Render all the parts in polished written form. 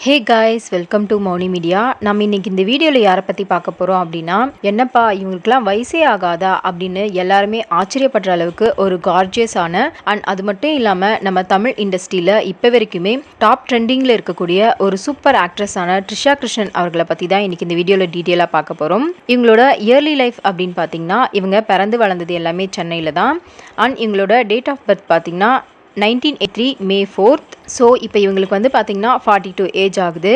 Hey guys, welcome to Mouni media. நம்ம இன்னைக்கு இந்த வீடியோவில் யாரை பற்றி பார்க்க போகிறோம் அப்படின்னா, என்னப்பா இவங்களுக்குலாம் வயசே ஆகாதா அப்படின்னு எல்லாருமே ஆச்சரியப்படுற அளவுக்கு ஒரு கார்ஜியஸான அண்ட் அது மட்டும் இல்லாமல் நம்ம தமிழ் இண்டஸ்ட்ரியில் இப்போ வரைக்குமே டாப் ட்ரெண்டிங்கில் இருக்கக்கூடிய ஒரு சூப்பர் ஆக்ட்ரஸான த்ரிஷா கிருஷ்ணன் அவர்களை பற்றி தான் இன்னைக்கு இந்த வீடியோவில் டீட்டெயிலாக பார்க்க போகிறோம். இவங்களோட இயர்லி லைஃப் அப்படின்னு பார்த்தீங்கன்னா, இவங்க பிறந்து வளர்ந்தது எல்லாமே சென்னையில் தான். அண்ட் இவங்களோட டேட் ஆஃப் பர்த் பார்த்தீங்கன்னா 1983 May 4th. ஸோ இப்போ இவங்களுக்கு வந்து பார்த்திங்கன்னா 42 ஏஜ் ஆகுது.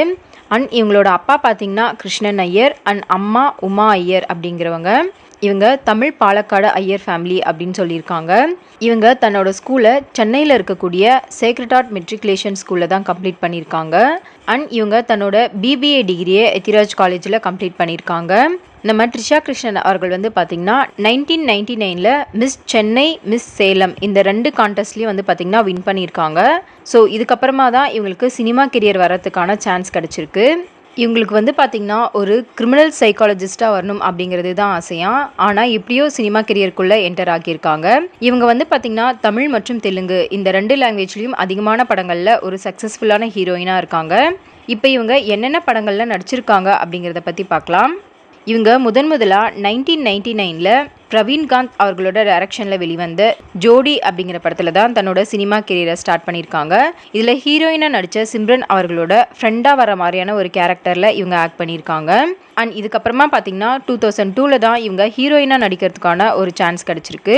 அண்ட் இவங்களோட அப்பா பார்த்திங்கன்னா கிருஷ்ணன் ஐயர் அண்ட் அம்மா உமா ஐயர் அப்படிங்கிறவங்க. இவங்க தமிழ் பாலக்காடு ஐயர் ஃபேமிலி அப்படின்னு சொல்லியிருக்காங்க. இவங்க தன்னோட ஸ்கூலை சென்னையில் இருக்கக்கூடிய சேக்ரட் ஹார்ட் மெட்ரிகுலேஷன் ஸ்கூலில் தான் கம்ப்ளீட் பண்ணியிருக்காங்க. அண்ட் இவங்க தன்னோட பிபிஏ டிகிரியை எத்திராஜ் காலேஜில் கம்ப்ளீட் பண்ணியிருக்காங்க. நம்ம த்ரிஷா கிருஷ்ணன் அவர்கள் வந்து பார்த்திங்கன்னா 1999 மிஸ் சென்னை, மிஸ் சேலம் இந்த 2 கான்டெஸ்ட்லேயும் வந்து பார்த்திங்கன்னா வின் பண்ணியிருக்காங்க. ஸோ இதுக்கப்புறமா தான் இவங்களுக்கு சினிமா கெரியர் வரதுக்கான சான்ஸ் கிடச்சிருக்கு. இவங்களுக்கு வந்து பார்த்திங்கன்னா ஒரு கிரிமினல் சைக்காலஜிஸ்ட்டாக வரணும் அப்படிங்கிறது தான் ஆசையாக. ஆனால் எப்படியோ சினிமா கெரியருக்குள்ளே என்டர் ஆகியிருக்காங்க. இவங்க வந்து பார்த்திங்கன்னா தமிழ் மற்றும் தெலுங்கு இந்த 2 லாங்குவேஜ்லேயும் அதிகமான படங்களில் ஒரு சக்ஸஸ்ஃபுல்லான ஹீரோயினாக இருக்காங்க. இப்போ இவங்க என்னென்ன படங்களில் நடிச்சிருக்காங்க அப்படிங்கிறத பற்றி பார்க்கலாம். இவங்க முதலாக 1999 பிரவீன்காந்த் அவர்களோட டைரக்ஷனில் வெளிவந்த ஜோடி அப்படிங்கிற படத்தில் தான் தன்னோட சினிமா கெரியரை ஸ்டார்ட் பண்ணியிருக்காங்க. இதில் ஹீரோயினாக நடித்த சிம்ரன் அவர்களோட ஃப்ரெண்டாக வர மாதிரியான ஒரு கேரக்டரில் இவங்க ஆக்ட் பண்ணியிருக்காங்க. அண்ட் இதுக்கப்புறமா பார்த்தீங்கன்னா 2002 தான் இவங்க ஹீரோயினாக நடிக்கிறதுக்கான ஒரு சான்ஸ் கிடச்சிருக்கு.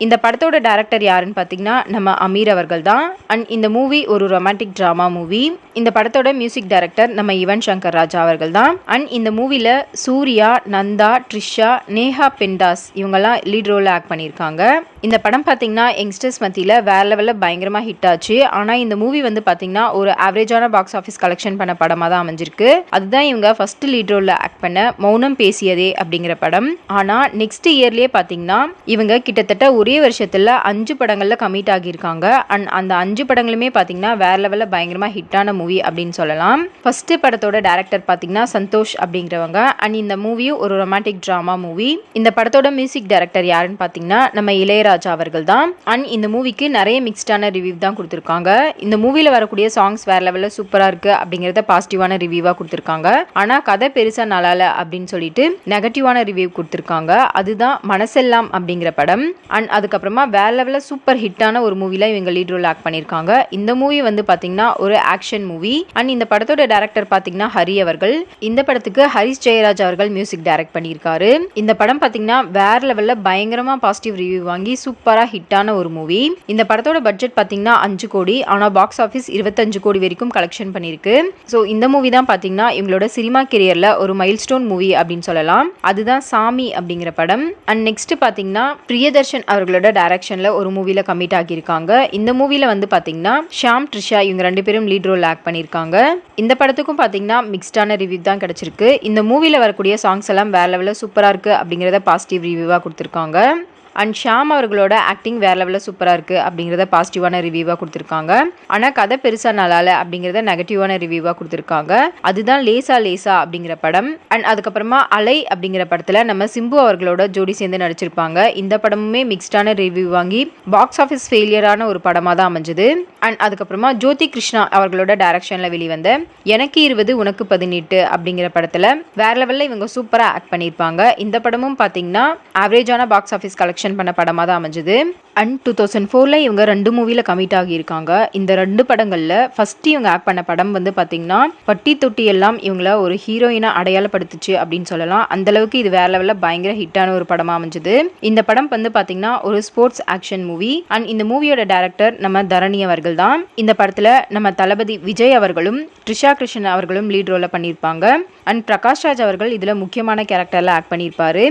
இந்த படத்தோட டைரக்டர் யாருன்னு பார்த்தீங்கன்னா நம்ம அமீர் அவர்கள் தான். அண்ட் இந்த மூவி ஒரு ரொமான்டிக் ட்ராமா மூவி. இந்த படத்தோட மியூசிக் டைரக்டர் நம்ம யுவன் சங்கர் ராஜா அவர்கள் தான். அண்ட் இந்த மூவியில் சூர்யா, நந்தா, த்ரிஷா, நேஹா பெண்டாஸ் இவங்கெல்லாம் லீட் ரோலில் ஆக்ட் பண்ணியிருக்காங்க. இந்த படம் பார்த்தீங்கன்னா யங்ஸ்டர்ஸ் மத்தியில் வேற லெவலில் பயங்கரமாக ஹிட் ஆச்சு. ஆனால் இந்த மூவி வந்து பார்த்தீங்கன்னா ஒரு ஆவரேஜான பாக்ஸ் ஆஃபீஸ் கலெக்ஷன் பண்ண படமாக தான் அமைஞ்சிருக்கு. அதுதான் இவங்க ஃபர்ஸ்ட் லீட் ரோலில் ஆக்ட் பண்ண மௌனம் பேசியதே அப்படிங்கிற படம். ஆனால் நெக்ஸ்ட் இயர்லேயே பார்த்தீங்கன்னா இவங்க கிட்டத்தட்ட ஒரே வருஷத்தில் 5 படங்களில் கமிட் ஆகியிருக்காங்க. அண்ட் அந்த 5 படங்களுமே பார்த்தீங்கன்னா வேற லெவலில் பயங்கரமாக ஹிட்டான மூவி அப்படின்னு சொல்லலாம். ஃபர்ஸ்ட் படத்தோட டைரக்டர் பார்த்தீங்கன்னா சந்தோஷ் அப்படிங்கிறவங்க. அண்ட் இந்த மூவியும் ஒரு ரொமான்டிக் ட்ராமா மூவி. இந்த படத்தோட மியூசிக் டைரக்டர் யாருன்னு பார்த்தீங்கன்னா நம்ம இளையராஜா அவர்கள் தான். அண்ட் இந்த மூவிக்கு நிறைய மிக்ஸ்டான ரிவ்யூ தான் கொடுத்துருக்காங்க. இந்த மூவியில் வரக்கூடிய சாங்ஸ் வேற லெவலில் சூப்பராக இருக்கு அப்படிங்கிறத பாசிட்டிவான ரிவ்யூவாக கொடுத்துருக்காங்க. ஆனால் கதை பெருசாக நல்லா இல்லை அப்படின்னு சொல்லிட்டு நெகட்டிவான ரிவ்யூ கொடுத்துருக்காங்க. அதுதான் மனசெல்லாம் அப்படிங்கிற படம். அண்ட் அதுக்கப்புறமா வேற லெவலில் சூப்பர் ஹிட்டான ஒரு மூவியில் இவங்க லீட் ரோல் ஆக்ட் பண்ணியிருக்காங்க. இந்த மூவி வந்து பார்த்தீங்கன்னா ஒரு ஆக்ஷன் மூவி. அண்ட் இந்த படத்தோட டைரக்டர் பார்த்தீங்கன்னா ஹரி அவர்கள். இந்த படத்துக்கு ஹரிஷ் ஜெயராஜ் அவர்கள் மியூசிக் டைரக்ட் பண்ணியிருக்காரு. இந்த படம் பார்த்தீங்கன்னா வேற லெவலில் பயங்கரமாக பாசிட்டிவ் ரிவ்யூ வாங்கி சூப்பராக ஹிட்டான ஒரு மூவி. இந்த படத்தோட பட்ஜெட் பார்த்தீங்கன்னா 5 கோடி. ஆனால் பாக்ஸ் ஆஃபீஸ் 25 கோடி வரைக்கும் கலெக்ஷன் பண்ணியிருக்கு. ஸோ இந்த மூவி தான் பார்த்தீங்கன்னா இவங்களோட சினிமா கெரியரில் ஒரு மைல்ஸ்டோன் மூவி அப்படின்னு சொல்லலாம். அதுதான் சாமி அப்படிங்கிற படம். அண்ட் நெக்ஸ்ட் பார்த்தீங்கன்னா பிரியதர்ஷன் அவர்களோட டைரக்ஷனில் ஒரு மூவியில் கமிட் ஆகியிருக்காங்க. இந்த மூவியில் வந்து பார்த்தீங்கன்னா ஷாம், த்ரிஷா இவங்க 2 பேரும் லீட் ரோல் ஆக்ட் பண்ணியிருக்காங்க. இந்த படத்துக்கும் பார்த்தீங்கன்னா மிக்ஸ்டான ரிவ்யூ தான் கிடைச்சிருக்கு. இந்த மூவியில் வரக்கூடிய சாங்ஸ் எல்லாம் வேற லெவலில் சூப்பராக இருக்கு அப்படிங்கிறத பாசிட்டிவ் ரிவ்யூவாக கொடுத்துருக்காங்க. அண்ட் ஷாம் அவர்களோட ஆக்டிங் வேற லெவலில் சூப்பராக இருக்குது அப்படிங்கிறத பாசிட்டிவான ரிவ்யூவாக கொடுத்துருக்காங்க. ஆனால் கதை பெருசாக நல்லா இல்லை அப்படிங்கிறத நெகட்டிவான ரிவ்யூவாக கொடுத்துருக்காங்க. அதுதான் லேசா லேசா அப்படிங்கிற படம். அண்ட் அதுக்கப்புறமா அலை அப்படிங்கிற படத்தில் நம்ம சிம்பு அவர்களோட ஜோடி சேர்ந்து நடிச்சிருப்பாங்க. இந்த படமுமே மிக்ஸ்டான ரிவ்யூ வாங்கி பாக்ஸ் ஆஃபீஸ் ஃபெயிலியரான ஒரு படமாக தான் அமைஞ்சது. அண்ட் அதுக்கப்புறமா ஜோதி கிருஷ்ணா அவர்களோட டைரக்ஷனில் வெளிவந்த எனக்கு 20 உனக்கு 18 அப்படிங்கிற படத்தில் வேற லெவலில் இவங்க சூப்பராக ஆக்ட் பண்ணியிருப்பாங்க. இந்த படமும் பார்த்தீங்கன்னா ஆவரேஜான பாக்ஸ் ஆஃபீஸ் கலெக்ஷன் பண்ண படமாக தான் அமைஞ்சது. அண்ட் 2004 இவங்க 2 மூவியில் கமிட் ஆகியிருக்காங்க. இந்த 2 படங்களில் ஃபர்ஸ்ட் இவங்க ஆக்ட் பண்ண படம் வந்து பார்த்தீங்கன்னா பட்டி தொட்டி எல்லாம் இவங்கள ஒரு ஹீரோயினா அடையாளப்படுத்துச்சு அப்படின்னு சொல்லலாம். அந்த அளவுக்கு இது வேற லெவலில் பயங்கர ஹிட்டான ஒரு படமாக அமைஞ்சது. இந்த படம் வந்து பார்த்தீங்கன்னா ஒரு ஸ்போர்ட்ஸ் ஆக்ஷன் மூவி. அண்ட் இந்த மூவியோட டைரக்டர் நம்ம தரணி அவர்கள் தான். இந்த படத்தில் நம்ம தளபதி விஜய் அவர்களும் த்ரிஷா கிருஷ்ணன் அவர்களும் லீட் ரோலில் பண்ணியிருப்பாங்க. அண்ட் பிரகாஷ் ராஜ் அவர்கள் இதில் முக்கியமான கேரக்டரில் ஆக்ட் பண்ணியிருப்பாரு.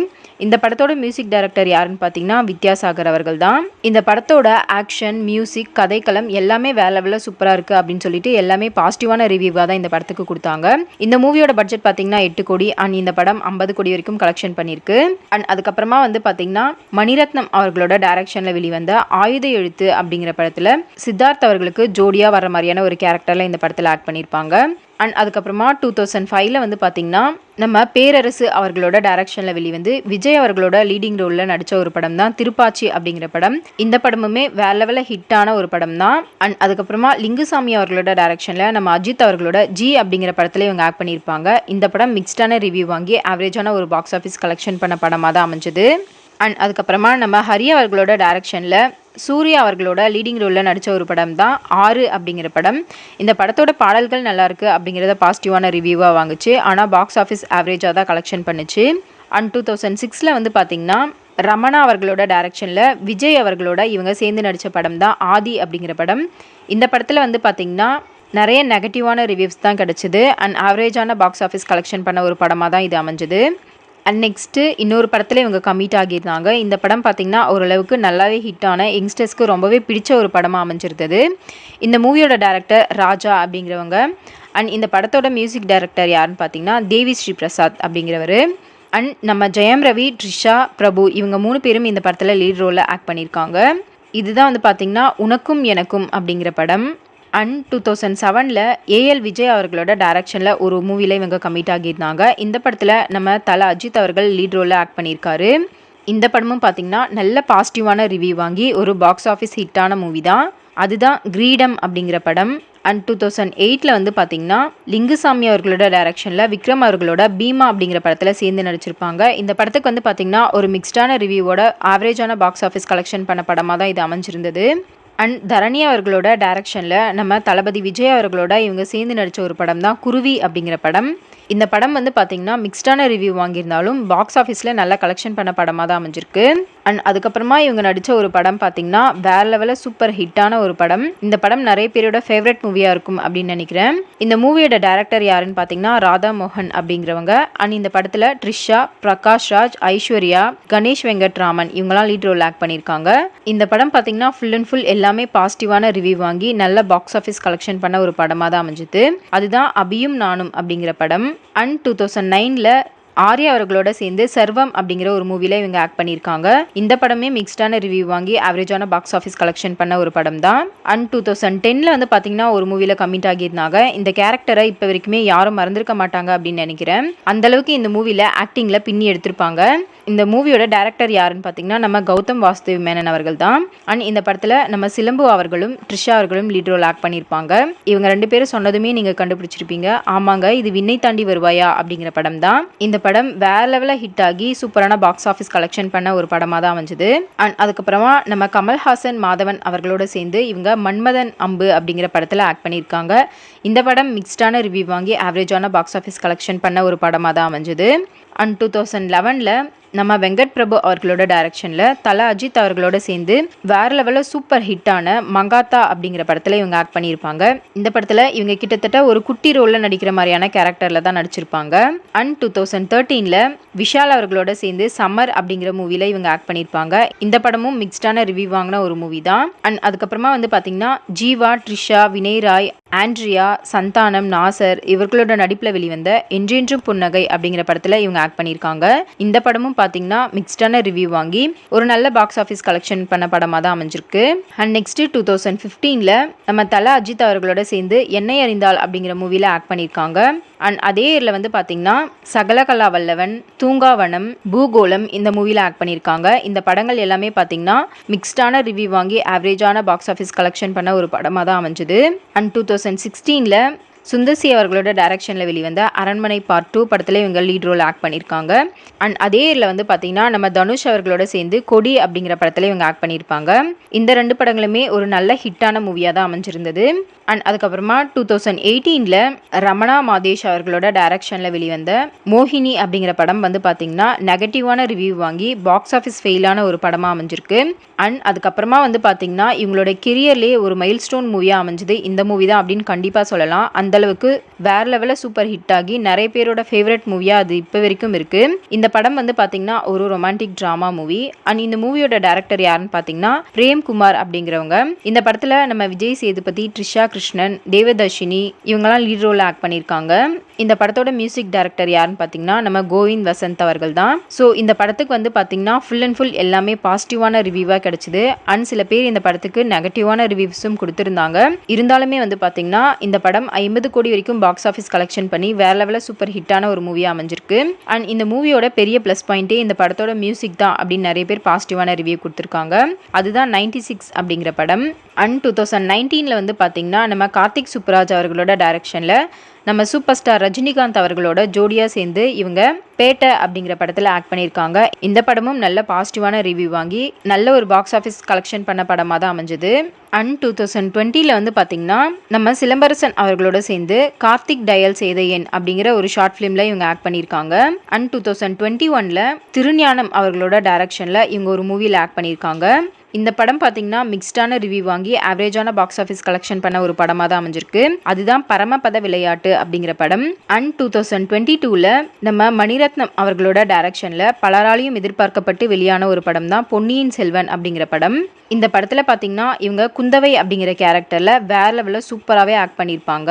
இந்த படத்தோட மியூசிக் டைரக்டர் யாருன்னு பார்த்தீங்கன்னா வித்யாசாகர் அவர்கள் தான். இந்த படத்தோட ஆக்ஷன், மியூசிக், கதைக்களம் எல்லாமே வேற லெவலில் சூப்பராக இருக்குது அப்படின்னு சொல்லிட்டு எல்லாமே பாசிட்டிவான ரிவ்யூவாக தான் இந்த படத்துக்கு கொடுத்தாங்க. இந்த மூவியோட பட்ஜெட் பார்த்தீங்கன்னா 8 கோடி. அண்ட் இந்த படம் 50 கோடி வரைக்கும் கலெக்ஷன் பண்ணியிருக்கு. அண்ட் அதுக்கப்புறமா வந்து பார்த்தீங்கன்னா மணிரத்னம் அவர்களோட டைரக்ஷனில் வெளிவந்த ஆயுத எழுத்து அப்படிங்கிற படத்தில் சித்தார்த் அவர்களுக்கு ஜோடியாக வர மாதிரியான ஒரு கேரக்டரில் இந்த படத்தில் ஆக்ட் பண்ணியிருப்பாங்க. அண்ட் அதுக்கப்புறமா 2005 வந்து பார்த்திங்கன்னா நம்ம பேரரசு அவர்களோட டைரக்ஷனில் வெளிவந்து விஜய் அவர்களோட லீடிங் ரோலில் நடித்த ஒரு படம் தான் திருப்பாச்சி அப்படிங்கிற படம். இந்த படமுமே வேற லெவலில் ஹிட்டான ஒரு படம் தான். அண்ட் அதுக்கப்புறமா லிங்குசாமி அவர்களோட டைரக்ஷனில் நம்ம அஜித் அவர்களோட ஜி அப்படிங்கிற படத்தில் இவங்க ஆக்ட் பண்ணியிருப்பாங்க. இந்த படம் மிக்ஸ்டான ரிவ்யூ வாங்கி ஆவரேஜான ஒரு பாக்ஸ் ஆஃபீஸ் கலெக்ஷன் பண்ண படமாக தான் அமைஞ்சது. அண்ட் அதுக்கப்புறமா நம்ம ஹரி அவர்களோட டைரக்ஷனில் சூர்யா அவர்களோட லீடிங் ரோலில் நடித்த ஒரு படம் தான் 6 அப்படிங்கிற படம். இந்த படத்தோட பாடல்கள் நல்லாயிருக்கு அப்படிங்கிறத பாசிட்டிவான ரிவ்யூவாக வாங்குச்சு. ஆனால் பாக்ஸ் ஆஃபீஸ் ஆவரேஜாக தான் கலெக்ஷன் பண்ணுச்சு. அண்ட் 2006 வந்து பார்த்திங்கன்னா ரமணா அவர்களோட டைரக்ஷனில் விஜய் அவர்களோட இவங்க சேர்ந்து நடித்த படம் தான் ஆதி அப்படிங்கிற படம். இந்த படத்தில் வந்து பார்த்திங்கன்னா நிறைய நெகட்டிவான ரிவ்யூஸ் தான் கிடச்சிது. அண்ட் ஆவரேஜான பாக்ஸ் ஆஃபீஸ் கலெக்ஷன் பண்ண ஒரு படமாக தான் இது அமைஞ்சது. அண்ட் நெக்ஸ்ட்டு இன்னொரு படத்தில் இவங்க கமிட் ஆகியிருந்தாங்க. இந்த படம் பார்த்திங்கன்னா ஓரளவுக்கு நல்லாவே ஹிட்டான யங்ஸ்டர்ஸ்க்கு ரொம்பவே பிடிச்ச ஒரு படமாக அமைஞ்சிருந்தது. இந்த மூவியோட டைரக்டர் ராஜா அப்படிங்கிறவங்க. அண்ட் இந்த படத்தோட மியூசிக் டைரக்டர் யாருன்னு பார்த்தீங்கன்னா தேவி ஸ்ரீ பிரசாத் அப்படிங்கிறவர். அண்ட் நம்ம ஜெயம் ரவி, ட்ரிஷா, பிரபு இவங்க 3 பேரும் இந்த படத்தில் லீட் ரோலில் ஆக்ட் பண்ணியிருக்காங்க. இதுதான் வந்து பார்த்திங்கன்னா உனக்கும் எனக்கும் அப்படிங்கிற படம். அண்ட் 2007 ஏஎல் விஜய் அவர்களோட டைரக்ஷனில் ஒரு மூவியில் இவங்க கமிட் ஆகியிருந்தாங்க. இந்த படத்தில் நம்ம தல அஜித் அவர்கள் லீட் ரோலில் ஆக்ட் பண்ணியிருக்காரு. இந்த படமும் பார்த்திங்கன்னா நல்ல பாசிட்டிவான ரிவ்யூ வாங்கி ஒரு பாக்ஸ் ஆஃபீஸ் ஹிட்டான மூவி தான். அதுதான் கிரீடம் அப்படிங்கிற படம். அண்ட் 2008 வந்து பார்த்திங்கன்னா லிங்குசாமி அவர்களோட டைரக்ஷனில் விக்ரம் அவர்களோட பீமா அப்படிங்கிற படத்தில் சேர்ந்து நடிச்சிருப்பாங்க. இந்த படத்துக்கு வந்து பார்த்திங்கன்னா ஒரு மிக்ஸ்டான ரிவ்யூவோட ஆவரேஜான பாக்ஸ் ஆஃபீஸ் கலெக்ஷன் பண்ண படமாக தான் இது அமைஞ்சிருந்தது. அண்ட் தரணி அவர்களோட டைரக்ஷனில் நம்ம தளபதி விஜய் அவர்களோட இவங்க சேர்ந்து நடித்த ஒரு படம் தான் குருவி அப்படிங்கிற படம். இந்த படம் வந்து பார்த்திங்கன்னா மிக்ஸ்டான ரிவ்யூ வாங்கியிருந்தாலும் பாக்ஸ் ஆஃபீஸில் நல்லா கலெக்ஷன் பண்ண படமாக தான் அமைஞ்சிருக்கு. அண்ட் அதுக்கப்புறமா இவங்க நடித்த ஒரு படம் பார்த்திங்கன்னா வேற லெவலில் சூப்பர் ஹிட்டான ஒரு படம். இந்த படம் நிறைய பேரோட ஃபேவரட் மூவியாக இருக்கும் அப்படின்னு நினைக்கிறேன். இந்த மூவியோட டைரக்டர் யாருன்னு பார்த்தீங்கன்னா ராதா மோகன் அப்படிங்கிறவங்க. அண்ட் இந்த படத்தில் ட்ரிஷா, பிரகாஷ் ராஜ், ஐஸ்வர்யா, கணேஷ் வெங்கட்ராமன் இவங்கெல்லாம் லீட் ரோல் ஆக்ட் பண்ணியிருக்காங்க. இந்த படம் பார்த்திங்கன்னா ஃபுல் அண்ட் ஃபுல் எல்லாமே பாசிட்டிவான ரிவ்யூ வாங்கி நல்ல பாக்ஸ் ஆஃபீஸ் கலெக்ஷன் பண்ண ஒரு படமாக தான் அமைஞ்சுது. அதுதான் அபியும் நானும் அப்படிங்கிற படம். அண்ட் 2009 ஆர்யா அவர்களோட சேர்ந்து சர்வம் அப்படிங்கிற ஒரு மூவில இவங்க ஆக்ட் பண்ணியிருக்காங்க. இந்த படமே மிக்ஸ்டான ரிவ்யூ வாங்கி ஆவரேஜான பாக்ஸ் ஆஃபீஸ் கலெக்ஷன் பண்ண ஒரு படம் தான். அண்ட் 2010 வந்து பார்த்தீங்கன்னா ஒரு மூவில கமிட் ஆகியிருந்தாங்க. இந்த கேரக்டரை இப்போ வரைக்குமே யாரும் மறந்துருக்க மாட்டாங்க அப்படின்னு நினைக்கிறேன். அந்த அளவுக்கு இந்த மூவில ஆக்டிங்ல பின்னி எடுத்திருப்பாங்க. இந்த மூவியோட டைரக்டர் யாருன்னு பார்த்தீங்கன்னா நம்ம கௌதம் வாசுதேவ் மேனன் அவர்கள் தான். அண்ட் இந்த படத்தில் நம்ம சிலம்பு அவர்களும் ட்ரிஷா அவர்களும் லீட் ரோல் ஆக்ட் பண்ணியிருப்பாங்க. இவங்க 2 பேரும் சொன்னதுமே நீங்கள் கண்டுபிடிச்சிருப்பீங்க. ஆமாங்க, இது விண்ணை தாண்டி வருவாயா அப்படிங்கிற படம் தான். இந்த படம் வேற லெவலில் ஹிட் ஆகி சூப்பரான பாக்ஸ் ஆஃபீஸ் கலெக்ஷன் பண்ண ஒரு படமாக தான் அமைஞ்சது. அண்ட் அதுக்கப்புறமா நம்ம கமல்ஹாசன், மாதவன் அவர்களோட சேர்ந்து இவங்க மன்மதன் அம்பு அப்படிங்கிற படத்தில் ஆக்ட் பண்ணியிருக்காங்க. இந்த படம் மிக்ஸ்டான ரிவ்யூ வாங்கி ஆவரேஜான பாக்ஸ் ஆஃபீஸ் கலெக்ஷன் பண்ண ஒரு படமாக தான் அமைஞ்சது. அண்ட் 2011 நம்ம வெங்கட் பிரபு அவர்களோட டைரக்ஷனில் தல அஜித் அவர்களோட சேர்ந்து வேற லெவலில் சூப்பர் ஹிட்டான மங்காத்தா அப்படிங்கிற படத்தில் இவங்க ஆக்ட் பண்ணியிருப்பாங்க. இந்த படத்தில் இவங்க கிட்டத்தட்ட ஒரு குட்டி ரோலில் நடிக்கிற மாதிரியான கேரக்டரில் தான் நடிச்சிருப்பாங்க. அண்ட் 2013 விஷால் அவர்களோட சேர்ந்து சம்மர் அப்படிங்கிற மூவியில் இவங்க ஆக்ட் பண்ணியிருப்பாங்க. இந்த படமும் மிக்ஸ்டான ரிவ்யூ வாங்கின ஒரு மூவி தான். அண்ட் அதுக்கப்புறமா வந்து பார்த்தீங்கன்னா ஜீவா, ட்ரிஷா, வினய் ராய், ஆண்ட்ரியா, சந்தானம், நாசர் இவர்களோட நடிப்பில் வெளிவந்த என்றென்றும் புன்னகை அப்படிங்கிற படத்தில் இவங்க ஆக்ட் பண்ணியிருக்காங்க. இந்த படமும் பார்த்தீங்கன்னா மிக்ஸ்டான ரிவ்யூ வாங்கி ஒரு நல்ல பாக்ஸ் ஆஃபீஸ் கலெக்ஷன் பண்ண படமாக தான் அமைஞ்சிருக்கு. அண்ட் நெக்ஸ்ட் 2015 நம்ம தல அஜித் அவர்களோட சேர்ந்து என்னை அறிந்தால் அப்படிங்கிற மூவியில் ஆக்ட் பண்ணியிருக்காங்க. அண்ட் அதே இயரில் வந்து பார்த்தீங்கன்னா சகலகலா வல்லவன், தூங்காவனம், பூகோளம் இந்த மூவியில் ஆக்ட் பண்ணியிருக்காங்க. இந்த படங்கள் எல்லாமே பார்த்தீங்கன்னா மிக்ஸ்டான ரிவ்யூ வாங்கி ஆவரேஜான பாக்ஸ் ஆஃபீஸ் கலெக்ஷன் பண்ண ஒரு படமாக தான் அமைஞ்சுது. அண்ட் 2016 சுந்தர்சி அவர்களோட டைரக்ஷனில் வெளிவந்த அரண்மனை பார்ட் 2 படத்தில் இவங்க லீட் ரோல் ஆக்ட் பண்ணியிருக்காங்க. அண்ட் அதே இயரில் வந்து பார்த்தீங்கன்னா நம்ம தனுஷ் அவர்களோட சேர்ந்து கொடி அப்படிங்கிற படத்தில் இவங்க ஆக்ட் பண்ணியிருப்பாங்க. இந்த 2 படங்களுமே ஒரு நல்ல ஹிட்டான மூவியாக தான் அமைஞ்சிருந்தது. அண்ட் அதுக்கப்புறமா 2018 ரமணா மாதேஷ் அவர்களோட டைரக்ஷனில் வெளிவந்த மோகினி அப்படிங்கிற படம் வந்து பார்த்தீங்கன்னா நெகட்டிவான ரிவ்யூ வாங்கி பாக்ஸ் ஆஃபீஸ் ஃபெயிலான ஒரு படமாக அமைஞ்சிருக்கு. அண்ட் அதுக்கப்புறமா வந்து பார்த்தீங்கன்னா இவங்களோட கெரியர்லேயே ஒரு மைல் ஸ்டோன் மூவியாக அமைஞ்சது இந்த மூவி தான் அப்படின்னு கண்டிப்பாக சொல்லலாம். அந்த அளவுக்கு வேற லெவலில் சூப்பர் ஹிட் ஆகி நிறைய பேரோட ஃபேவரட் மூவியாக அது இப்போ வரைக்கும் இருக்கு. இந்த படம் வந்து பார்த்தீங்கன்னா ஒரு ரொமான்டிக் ட்ராமா மூவி. அண்ட் இந்த மூவியோட டைரக்டர் யாருன்னு பார்த்தீங்கன்னா பிரேம்குமார் அப்படிங்கிறவங்க. இந்த படத்தில் நம்ம விஜய் சேதுபதி, ட்ரிஷா கிருஷ்ணன், தேவதர்ஷினி இவங்கெல்லாம் லீட் ரோல் ஆக்ட் பண்ணியிருக்காங்க. இந்த படத்தோட மியூசிக் டைரக்டர் யாருன்னு பார்த்தீங்கன்னா நம்ம கோவிந்த் வசந்த் அவர்கள் தான். ஸோ இந்த படத்துக்கு வந்து பார்த்தீங்கன்னா ஃபுல் அண்ட் ஃபுல் எல்லாமே பாசிட்டிவான ரிவ்யூவாக கிடைச்சிது. அண்ட் சில பேர் இந்த படத்துக்கு நெகட்டிவான ரிவ்யூஸும் கொடுத்துருந்தாங்க. இருந்தாலுமே வந்து பார்த்தீங்கன்னா இந்த படம் 50 கோடி வரைக்கும் பாக்ஸ் ஆஃபீஸ் கலெக்ஷன் பண்ணி வேற லெவலில் சூப்பர் ஹிட்டான ஒரு மூவியாக அமைஞ்சிருக்கு. அண்ட் இந்த மூவியோட பெரிய ப்ளஸ் பாயிண்ட்டே இந்த படத்தோட மியூசிக் தான் அப்படின்னு நிறைய பேர் பாசிட்டிவான ரிவ்யூ கொடுத்துருக்காங்க. அதுதான் 96 அப்படிங்கிற படம். அண்ட் 2019 வந்து பார்த்தீங்கன்னா நம்ம கார்த்திக் சுப்ராஜ் அவர்களோட டைரக்ஷனில் நம்ம சூப்பர் ஸ்டார் ரஜினிகாந்த் அவர்களோட ஜோடியாக சேர்ந்து இவங்க பேட்டை அப்படிங்கிற படத்தில் ஆக்ட் பண்ணியிருக்காங்க. இந்த படமும் நல்ல பாசிட்டிவான ரிவ்யூ வாங்கி நல்ல ஒரு பாக்ஸ் ஆஃபீஸ் கலெக்ஷன் பண்ண படமாக தான் அமைஞ்சது. அண்ட் 2020 வந்து பார்த்தீங்கன்னா நம்ம சிலம்பரசன் அவர்களோட சேர்ந்து கார்த்திக் டயல் செய்த எண் அப்படிங்கிற ஒரு ஷார்ட் ஃபிலிமில் இவங்க ஆக்ட் பண்ணியிருக்காங்க. அண்ட் 2021 திருஞானம் அவர்களோட டைரக்ஷனில் இவங்க ஒரு மூவியில் ஆக்ட் பண்ணியிருக்காங்க. இந்த படம் பார்த்தீங்கன்னா மிக்ஸ்டான ரிவ்யூ வாங்கி ஆவரேஜான பாக்ஸ் ஆஃபீஸ் கலெக்ஷன் பண்ண ஒரு படமாக தான் அமைஞ்சிருக்கு. அதுதான் பரமபத விளையாட்டு அப்படிங்கிற படம். அண்ட் 2022 நம்ம மணிரத்னம் அவர்களோட டைரக்ஷனில் பலராலையும் எதிர்பார்க்கப்பட்டு வெளியான ஒரு படம் தான் பொன்னியின் செல்வன் அப்படிங்கிற படம். இந்த படத்தில் பார்த்தீங்கன்னா இவங்க குந்தவை அப்படிங்கிற கேரக்டரில் வேற லெவலில் சூப்பராகவே ஆக்ட் பண்ணியிருப்பாங்க.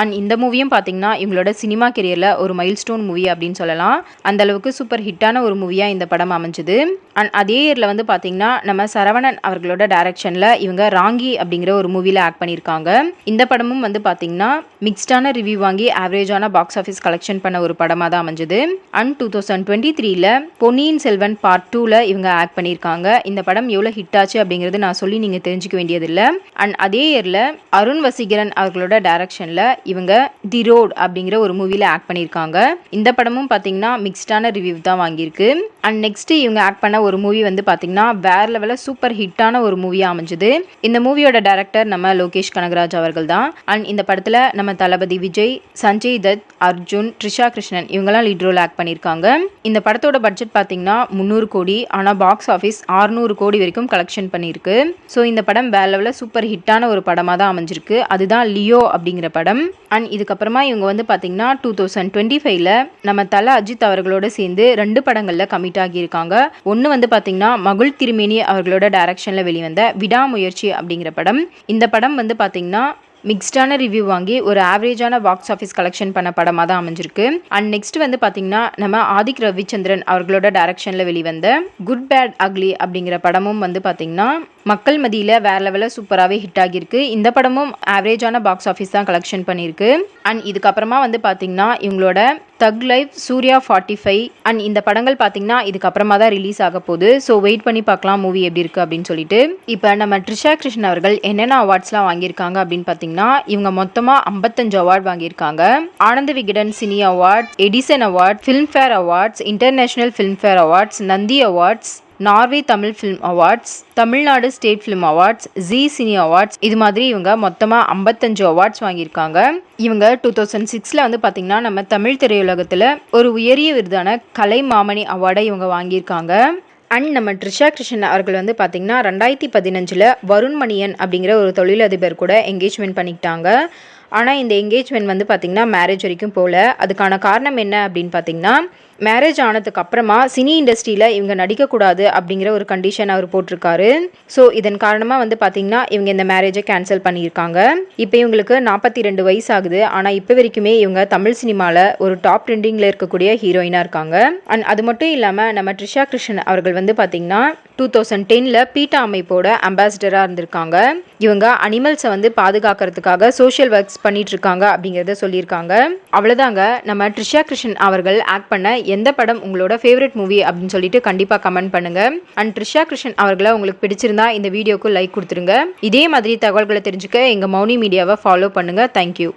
அண்ட் இந்த மூவியும் பார்த்தீங்கன்னா இவங்களோட சினிமா கெரியரில் ஒரு மைல் ஸ்டோன் மூவி அப்படின்னு சொல்லலாம். அந்த அளவுக்கு சூப்பர் ஹிட்டான ஒரு மூவியாக இந்த படம் அமைஞ்சுது. அண்ட் அதே இயரில் வந்து பார்த்தீங்கன்னா நம்ம சரவணன் அவர்களோட டைரக்ஷனில் இவங்க ராங்கி அப்படிங்கிற ஒரு மூவியில் ஆக்ட் பண்ணியிருக்காங்க. இந்த படமும் வந்து பார்த்தீங்கன்னா மிக்ஸ்டான ரிவ்யூ வாங்கி ஆவரேஜான பாக்ஸ் ஆஃபீஸ் கலெக்ஷன் பண்ண ஒரு படமாக தான் அமைஞ்சுது. அண்ட் 2023 பொன்னியின் செல்வன் பார்ட் 2 இவங்க ஆக்ட் பண்ணியிருக்காங்க. இந்த படம் எவ்வளோ ஹிட் ஆச்சு அப்படிங்கிறது நான் சொல்லி நீங்கள் தெரிஞ்சுக்க வேண்டியதில்லை. அண்ட் அதே இயரில் அருண் வசீகரன் அவர்களோட டைரக்ஷனில் இவங்க தி ரோட் அப்படிங்கிற ஒரு மூவியில் ஆக்ட் பண்ணியிருக்காங்க. இந்த படமும் பார்த்தீங்கன்னா மிக்ஸ்டான ரிவ்யூ தான் வாங்கியிருக்கு. அண்ட் நெக்ஸ்ட் இவங்க ஆக்ட் பண்ண ஒரு மூவி வந்து பார்த்தீங்கன்னா வேற லெவலில் சூப்பர் ஹிட்டான ஒரு மூவியாக அமைஞ்சுது. இந்த மூவியோட டைரக்டர் நம்ம லோகேஷ் கனகராஜ் அவர்கள் தான். அண்ட் இந்த படத்தில் நம்ம தளபதி விஜய், சஞ்சய் தத், அர்ஜுன், த்ரிஷா கிருஷ்ணன் இவங்கெல்லாம் லீட் ரோல் ஆக்ட் பண்ணியிருக்காங்க. இந்த படத்தோட பட்ஜெட் பார்த்தீங்கன்னா 300 கோடி, ஆனால் பாக்ஸ் ஆஃபீஸ் 600 கோடி வரைக்கும் கலெக்ஷன் பண்ணியிருக்கு. ஸோ இந்த படம் வேற லெவலில் சூப்பர் ஹிட்டான ஒரு படமாக தான் அமைஞ்சிருக்கு. அதுதான் லியோ அப்படிங்கிற படம். அண்ட் இதுக்கப்புறமா இவங்க வந்து பார்த்தீங்கன்னா 2025 நம்ம தல அஜித் அவர்களோட சேர்ந்து 2 படங்களில் கமிட் ஆகியிருக்காங்க. ஒன்று வந்து பார்த்தீங்கன்னா மகுள் திருமேனி அவர்களோட டைரக்ஷனில் வெளிவந்த விடாமுயற்சி அப்படிங்கிற படம். இந்த படம் வந்து பார்த்தீங்கன்னா மிக்ஸ்டான ரிவ்யூ வாங்கி ஒரு ஆவரேஜான பாக்ஸ் ஆஃபீஸ் கலெக்ஷன் பண்ண படமாக தான் அமைஞ்சிருக்கு. அண்ட் நெக்ஸ்ட் வந்து பார்த்தீங்கன்னா நம்ம ஆதிக் ரவிச்சந்திரன் அவர்களோட டைரக்ஷனில் வெளிவந்த குட் பேட் அக்லி அப்படிங்கிற படமும் வந்து பார்த்தீங்கன்னா மக்கள் மத்தியில் வேற லெவலில் சூப்பராகவே ஹிட் ஆகியிருக்கு. இந்த படமும் ஆவரேஜான பாக்ஸ் ஆஃபீஸ் தான் கலெக்ஷன் பண்ணியிருக்கு. அண்ட் இதுக்கப்புறமா வந்து பார்த்தீங்கன்னா இவங்களோட தக் லைஃப், சூர்யா 45 அண்ட் இந்த படங்கள் பார்த்தீங்கன்னா இதுக்கப்புறமா தான் ரிலீஸ் ஆக போகுது. ஸோ வெயிட் பண்ணி பார்க்கலாம் மூவி எப்படி இருக்குது அப்படின்னு சொல்லிட்டு. இப்போ நம்ம த்ரிஷா கிருஷ்ணன் அவர்கள் என்னென்ன அவார்ட்ஸ்லாம் வாங்கியிருக்காங்க அப்படின்னு பார்த்தீங்கன்னா இவங்க மொத்தமாக 55 அவார்ட் வாங்கியிருக்காங்க. Ananda Vikatan cine award, Edison award, Filmfare awards, international Filmfare awards, Nandi awards, Norway Tamil film awards, Tamil Nadu state film awards, Zee cine awards, இது மாதிரி இவங்க மொத்தமாக 55 அவார்ட்ஸ் வாங்கியிருக்காங்க. இவங்க 2006 வந்து பார்த்தீங்கன்னா நம்ம தமிழ் திரையுலகத்தில் ஒரு உயரிய விருதான கலை மாமணி அவார்டை இவங்க வாங்கியிருக்காங்க. அண்ட் நம்ம த்ரிஷா கிருஷ்ணன் அவர்கள் வந்து பார்த்தீங்கன்னா 2015 வருண் மணியன் அப்படிங்கிற ஒரு தொழிலதிபர் கூட என்கேஜ்மெண்ட் பண்ணிக்கிட்டாங்க. ஆனால் இந்த என்கேஜ்மெண்ட் வந்து பார்த்திங்கன்னா மேரேஜ் வரைக்கும் போகல. அதுக்கான காரணம் என்ன அப்படின்னு பார்த்தீங்கன்னா மேரேஜ் ஆனதுக்கு அப்புறமா சினி இண்டஸ்ட்ரியில் இவங்க நடிக்கக்கூடாது அப்படிங்கிற ஒரு கண்டிஷன் அவர் போட்டிருக்காரு. ஸோ இதன் காரணமாக வந்து பார்த்திங்கன்னா இவங்க இந்த மேரேஜை கேன்சல் பண்ணியிருக்காங்க. இப்போ இவங்களுக்கு 42 வயசு ஆகுது. ஆனால் இப்போ வரைக்குமே இவங்க தமிழ் சினிமாவில் ஒரு டாப் ட்ரெண்டிங்கில் இருக்கக்கூடிய ஹீரோயினாக இருக்காங்க. அண்ட் அது மட்டும் இல்லாமல் நம்ம த்ரிஷா கிருஷ்ணன் அவர்கள் வந்து பார்த்திங்கன்னா 2010 பீட்டா அமைப்போட அம்பாசிடராக இருந்திருக்காங்க. இவங்க அனிமல்ஸை வந்து பாதுகாக்கிறதுக்காக சோஷியல் ஒர்க்ஸ் பண்ணிட்டு இருக்காங்க அப்படிங்கிறத சொல்லியிருக்காங்க. அவ்வளோதாங்க. நம்ம த்ரிஷா கிருஷ்ணன் அவர்கள் ஆக்ட் பண்ண எந்த படம் உங்களோட ஃபேவரட் மூவி அப்படின்னு சொல்லிட்டு கண்டிப்பாக கமெண்ட் பண்ணுங்க. அண்ட் த்ரிஷா கிருஷ்ணன் அவர்களை உங்களுக்கு பிடிச்சிருந்தா இந்த வீடியோக்கு லைக் கொடுத்துருங்க. இதே மாதிரி தகவல்களை தெரிஞ்சுக்க எங்கள் மௌனி மீடியாவை ஃபாலோ பண்ணுங்க. தேங்க்யூ.